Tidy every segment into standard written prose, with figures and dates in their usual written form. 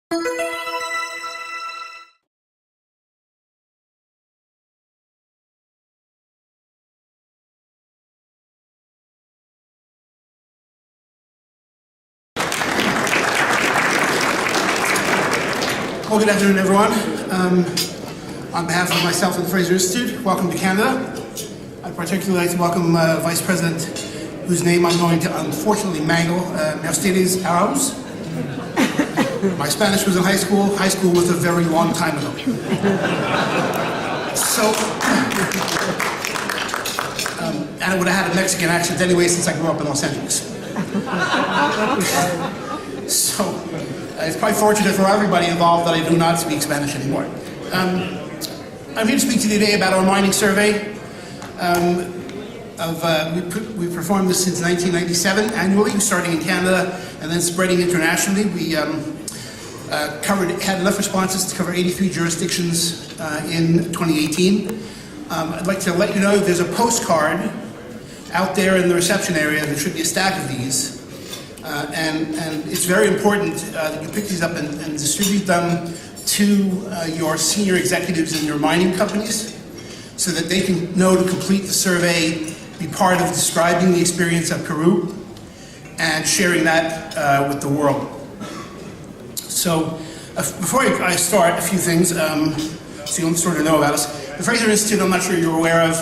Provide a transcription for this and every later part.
Well, good afternoon, everyone. On behalf of myself and the Fraser Institute, welcome to Canada. I'd particularly like to welcome Vice President, whose name I'm going to unfortunately mangle, Mercedes Arauz. My Spanish was in high school. High school was a very long time ago. So, and I would have had a Mexican accent anyway since I grew up in Los Angeles. So, it's probably fortunate for everybody involved that I do not speak Spanish anymore. I'm here to speak to you today about our mining survey. We've performed this since 1997 annually, starting in Canada and then spreading internationally. We had enough responses to cover 83 jurisdictions in 2018. I'd like to let you know there's a postcard out there in the reception area. There should be a stack of these. And it's very important that you pick these up and distribute them to your senior executives in your mining companies so that they can know to complete the survey, be part of describing the experience of Peru and sharing that with the world. So before I start, a few things so you'll sort of know about us. The Fraser Institute, I'm not sure you're aware of,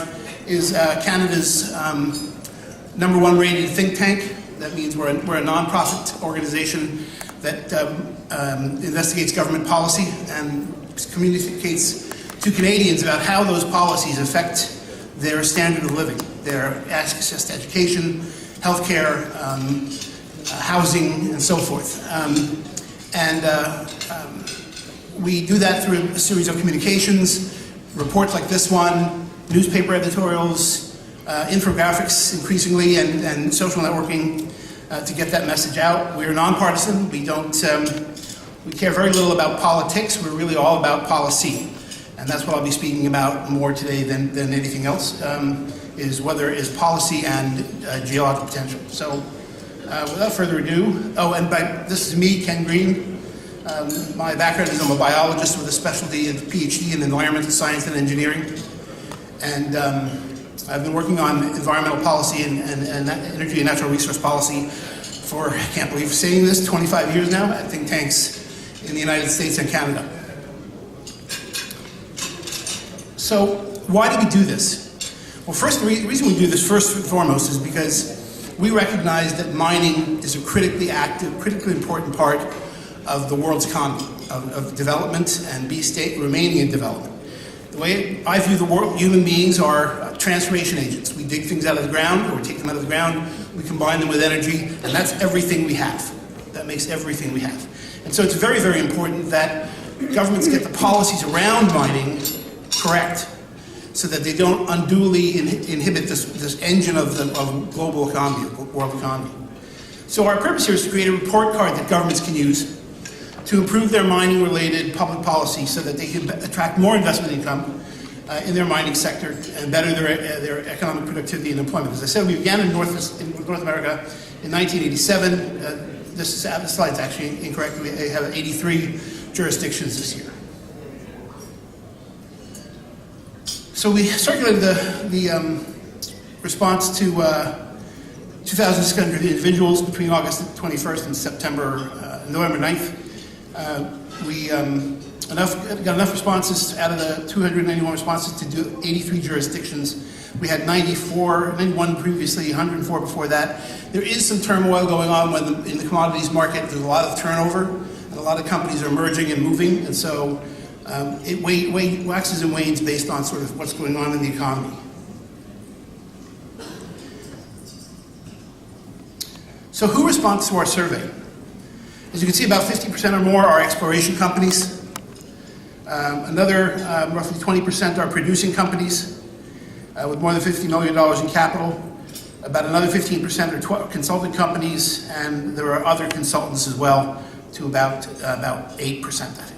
is Canada's #1 rated think tank. That means we're a non-profit organization that investigates government policy and communicates to Canadians about how those policies affect their standard of living, their access to education, healthcare, housing, and so forth. We do that through a series of communications, reports like this one, newspaper editorials, infographics increasingly, and social networking to get that message out. We're nonpartisan. We care very little about politics. We're really all about policy. And that's what I'll be speaking about more today than anything else, is policy and geological potential. So without further ado, this is me, Ken Green. My background is I'm a biologist with a specialty and PhD in environmental science and engineering. And I've been working on environmental policy and energy and natural resource policy for, I can't believe saying this, 25 years now at think tanks in the United States and Canada. So why do we do this? Well, first, the reason we do this first and foremost is because we recognize that mining is a critically important part of the world's economy, of development and remaining in development. The way I view the world, human beings are transformation agents. We dig things out of the ground, or we take them out of the ground, we combine them with energy, and that's everything we have. That makes everything we have. And so it's very, very important that governments get the policies around mining correct so that they don't unduly inhibit this engine of the global economy, world economy. So our purpose here is to create a report card that governments can use to improve their mining-related public policy so that they can attract more investment income in their mining sector and better their economic productivity and employment. As I said, we began in North America in 1987. The slide's actually incorrect. We have 83 jurisdictions this year. So we circulated the response to 2,600 individuals between August 21st and November 9th. We got enough responses out of the 291 responses to do 83 jurisdictions. We had 91 previously, 104 before that. There is some turmoil going on in the commodities market. There's a lot of turnover, and a lot of companies are merging and moving, and so it waxes and wanes based on sort of what's going on in the economy. So who responds to our survey? As you can see, about 50% or more are exploration companies. Another roughly 20% are producing companies with more than $50 million in capital. About another 15% are consulting companies, and there are other consultants as well, to about 8%, I think.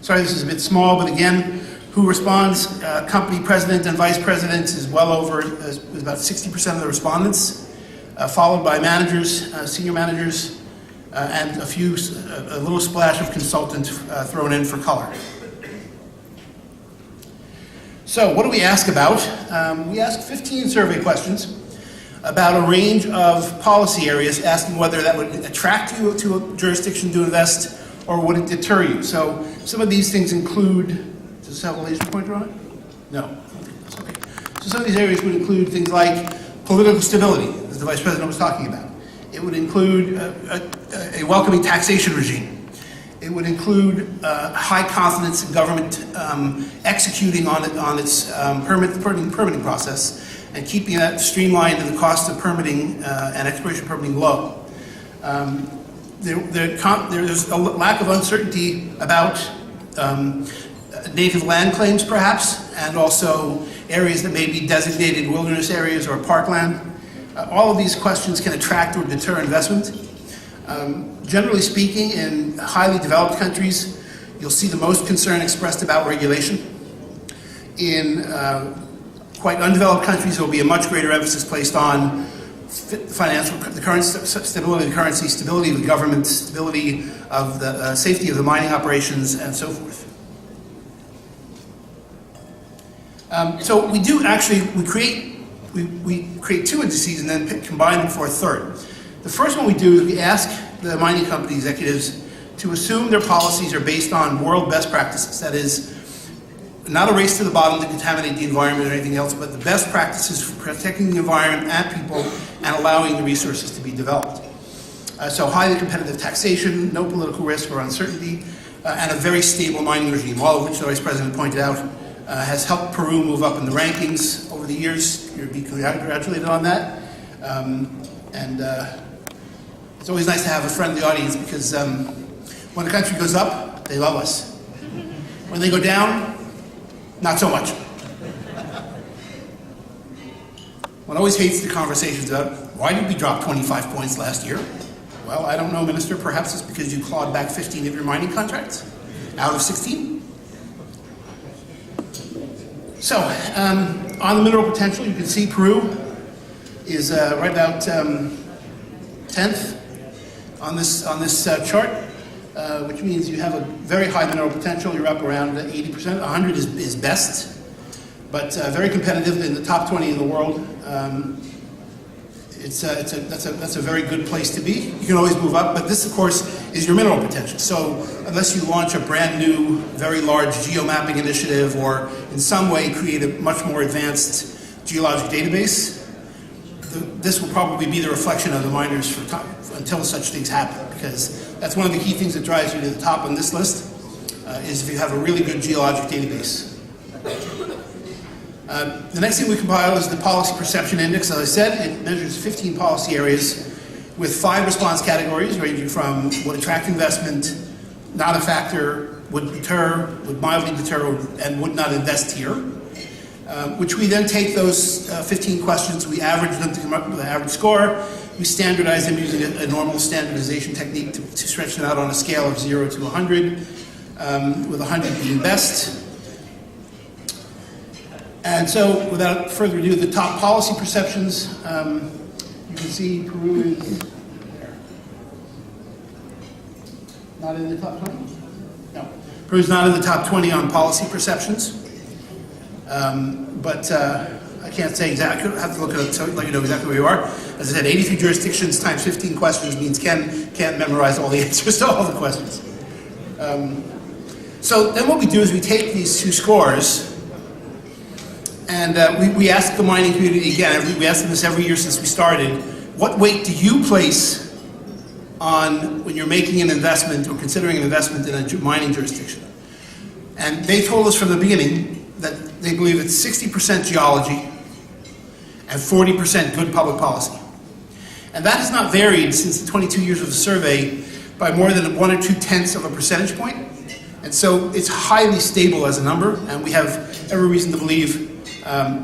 Sorry, this is a bit small, but again, who responds? Company president and vice president is well over, is about 60% of the respondents, followed by managers, senior managers, and a little splash of consultant thrown in for color. So what do we ask about? We asked 15 survey questions about a range of policy areas, asking whether that would attract you to a jurisdiction to invest or would it deter you. So some of these things include, does this have a laser pointer on it? No. Okay. So some of these areas would include things like political stability, as the Vice President was talking about. It would include a welcoming taxation regime. It would include high confidence in government executing on its permitting process and keeping that streamlined and the cost of permitting and exploration permitting low. There's a lack of uncertainty about native land claims, perhaps, and also areas that may be designated wilderness areas or parkland. All of these questions can attract or deter investment. Generally speaking, in highly developed countries, you'll see the most concern expressed about regulation. In quite undeveloped countries, there will be a much greater emphasis placed on the current stability of the currency, stability of the government, stability of the safety of the mining operations, and so forth. So we do actually, we create two indices and then combine them for a third. The first one we do is we ask the mining company executives to assume their policies are based on world best practices. That is, not a race to the bottom to contaminate the environment or anything else, but the best practices for protecting the environment and people and allowing the resources to be developed. So highly competitive taxation, no political risk or uncertainty, and a very stable mining regime, all of which the Vice President pointed out has helped Peru move up in the rankings over the years. You'll be congratulated on that. It's always nice to have a friendly audience because when the country goes up, they love us. When they go down, not so much. One always hates the conversations about, why did we drop 25 points last year? Well, I don't know, Minister. Perhaps it's because you clawed back 15 of your mining contracts out of 16. So, on the mineral potential, you can see Peru is right about 10th on this chart, which means you have a very high mineral potential. You're up around 80%. 100 is best, but very competitive in the top 20 in the world. That's a very good place to be. You can always move up, but this, of course, is your mineral potential. So unless you launch a brand new, very large geomapping initiative or in some way create a much more advanced geologic database, this will probably be the reflection of the miners until such things happen, because that's one of the key things that drives you to the top on this list, is if you have a really good geologic database. The next thing we compile is the Policy Perception Index. As I said, it measures 15 policy areas with 5 response categories, ranging from would attract investment, not a factor, would deter, would mildly deter, and would not invest here. Which we then take those 15 questions, we average them to come up with an average score. We standardize them using a normal standardization technique to stretch them out on a scale of 0 to 100, with 100 being best. And so, without further ado, the top policy perceptions, you can see Peru is there. Not in the top 20? No. Peru's not in the top 20 on policy perceptions. But I can't say exactly, I have to look at it so let you know exactly where you are. As I said, 83 jurisdictions times 15 questions means Ken can't memorize all the answers to all the questions. So then what we do is we take these two scores and we ask the mining community again, we ask them this every year since we started, what weight do you place on when you're making an investment or considering an investment in a mining jurisdiction? And they told us from the beginning that they believe it's 60% geology and 40% good public policy. And that has not varied since the 22 years of the survey by more than 1 or 2/10 of a percentage point. And so it's highly stable as a number, and we have every reason to believe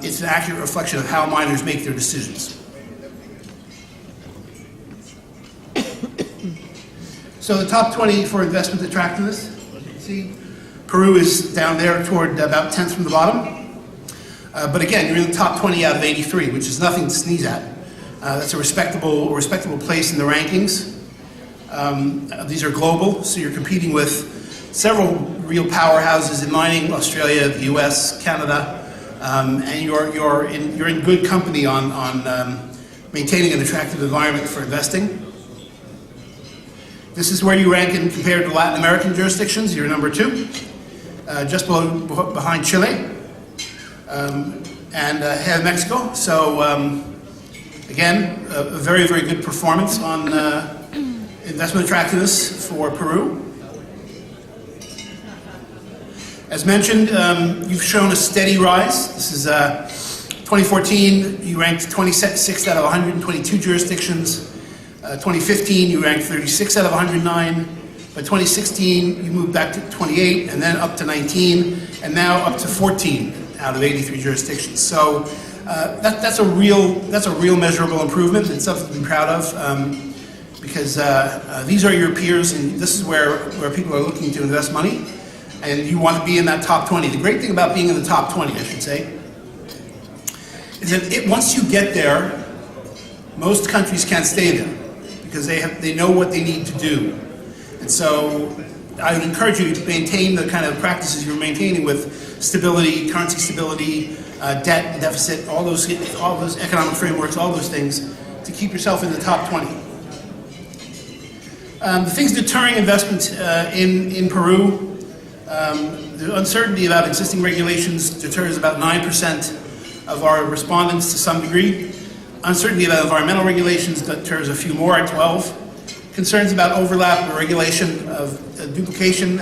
it's an accurate reflection of how miners make their decisions. So the top 20 for investment attractiveness, you can see Peru is down there toward about 10th from the bottom. But again, you're in the top 20 out of 83, which is nothing to sneeze at. That's a respectable place in the rankings. These are global, so you're competing with several real powerhouses in mining: Australia, the U.S., Canada, and you're in good company on maintaining an attractive environment for investing. This is where you rank in compared to Latin American jurisdictions. You're number 2, just behind Chile, and ahead of Mexico. So again, a very, very good performance on investment attractiveness for Peru. As mentioned, you've shown a steady rise. This is 2014, you ranked 26th out of 122 jurisdictions. 2015, you ranked 36 out of 109. By 2016, you moved back to 28, and then up to 19, and now up to 14 out of 83 jurisdictions. So that's a real measurable improvement. It's something to be proud of, because these are your peers, and this is where people are looking to invest money, and you want to be in that top 20. The great thing about being in the top 20, I should say, is that once you get there, most countries can't stay there, because they know what they need to do. And so I would encourage you to maintain the kind of practices you're maintaining with stability, currency stability, debt, deficit, all those economic frameworks, all those things, to keep yourself in the top 20. The things deterring investment in Peru, the uncertainty about existing regulations deters about 9% of our respondents to some degree. Uncertainty about environmental regulations deters a few more at 12. Concerns about overlap or regulation of duplication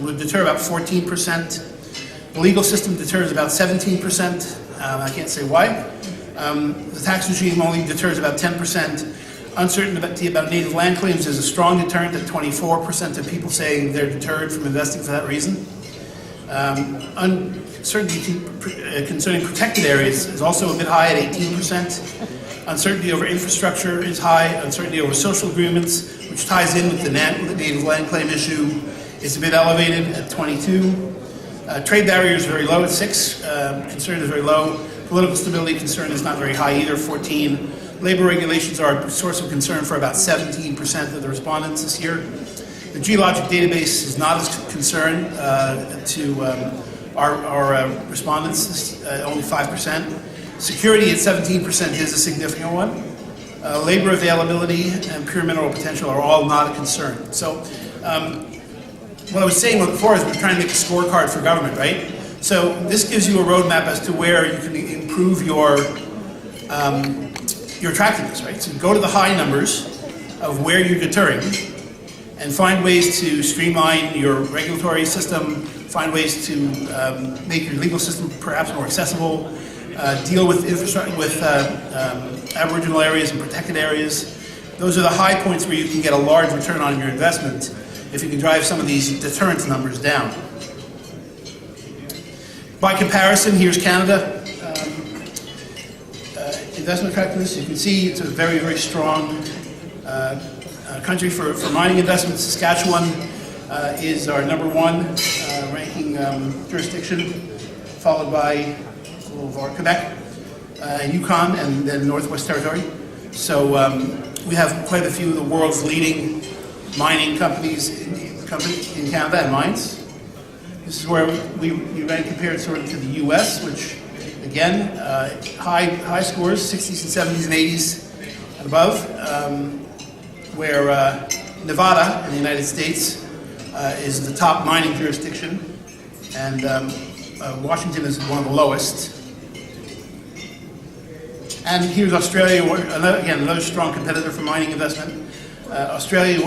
would deter about 14%. The legal system deters about 17%. I can't say why. The tax regime only deters about 10%. Uncertainty about native land claims is a strong deterrent at 24% of people saying they're deterred from investing for that reason. Uncertainty concerning protected areas is also a bit high at 18%. Uncertainty over infrastructure is high. Uncertainty over social agreements, which ties in with the native land claim issue, is a bit elevated at 22. Trade barriers are very low at 6. Concern is very low. Political stability concern is not very high either, 14. Labor regulations are a source of concern for about 17% of the respondents this year. The geologic database is not as concerned to our respondents, only 5%. Security at 17% is a significant one. Labor availability and pure mineral potential are all not a concern. So what I was saying before is we're trying to make a scorecard for government, right? So this gives you a roadmap as to where you can improve your attractiveness, right? So go to the high numbers of where you're deterring and find ways to streamline your regulatory system, find ways to make your legal system perhaps more accessible, deal with infrastructure, with Aboriginal areas and protected areas. Those are the high points where you can get a large return on your investment if you can drive some of these deterrence numbers down. By comparison, here's Canada. Investment attractiveness, you can see it's a very, very strong country for mining investments. Saskatchewan is our number 1 ranking jurisdiction, followed by Quebec, Yukon, and then Northwest Territory. So we have quite a few of the world's leading mining companies in Canada and mines. This is where we rank compared sort of to the U.S., which again, high scores, 60s and 70s and 80s and above, where Nevada in the United States is the top mining jurisdiction, and Washington is one of the lowest. And here's Australia, another strong competitor for mining investment. Australia,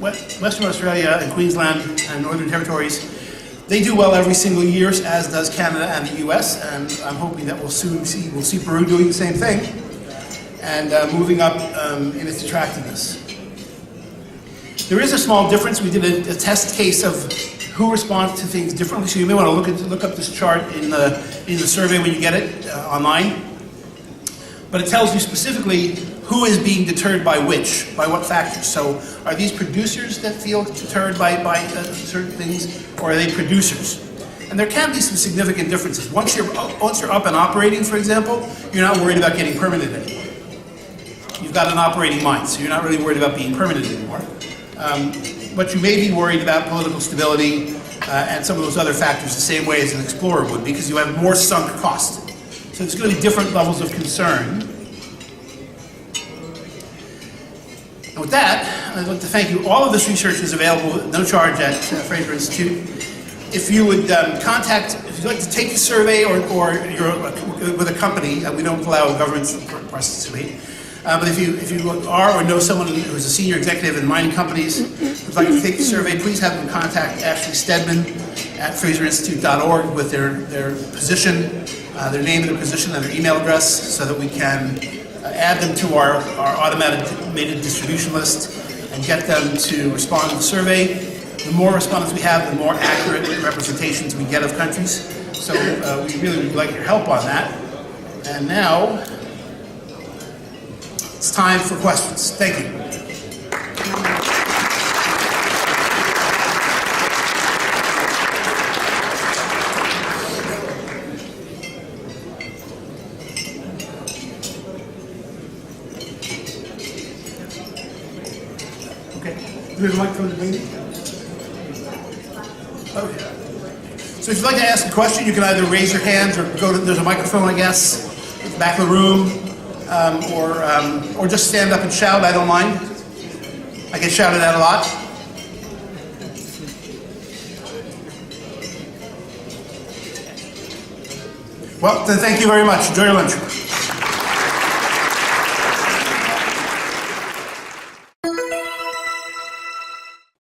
Western Australia and Queensland and Northern Territories, they do well every single year, as does Canada and the U.S., and I'm hoping that we'll see Peru doing the same thing and moving up in its attractiveness. There is a small difference. We did a test case of who responds to things differently, so you may want to look up this chart in the survey when you get it online. But it tells you specifically who is being deterred by by what factors. So are these producers that feel deterred by certain things, or are they producers? And there can be some significant differences. Once you're up and operating, for example, you're not worried about getting permitted anymore. You've got an operating mine, so you're not really worried about being permitted anymore. But you may be worried about political stability and some of those other factors the same way as an explorer would, because you have more sunk cost. So there's going to be different levels of concern. And with that, I'd like to thank you. All of this research is available at no charge at Fraser Institute. If you would if you'd like to take the survey, or you're with a company, we don't allow governments to participate. But if you are or know someone who's a senior executive in mining companies who'd like to take the survey, please have them contact Ashley Stedman at FraserInstitute.org with their position, their name and their position and their email address, so that we can add them to our automated distribution list and get them to respond to the survey. The more respondents we have, the more accurate representations we get of countries. So we really would like your help on that. And now, it's time for questions. Thank you. Okay. Do we have a microphone to bring you? Okay. So if you'd like to ask a question, you can either raise your hands or go to, there's a microphone, I guess, at the back of the room. Or just stand up and shout. I don't mind. I get shouted at a lot. Well, then thank you very much. Enjoy your lunch.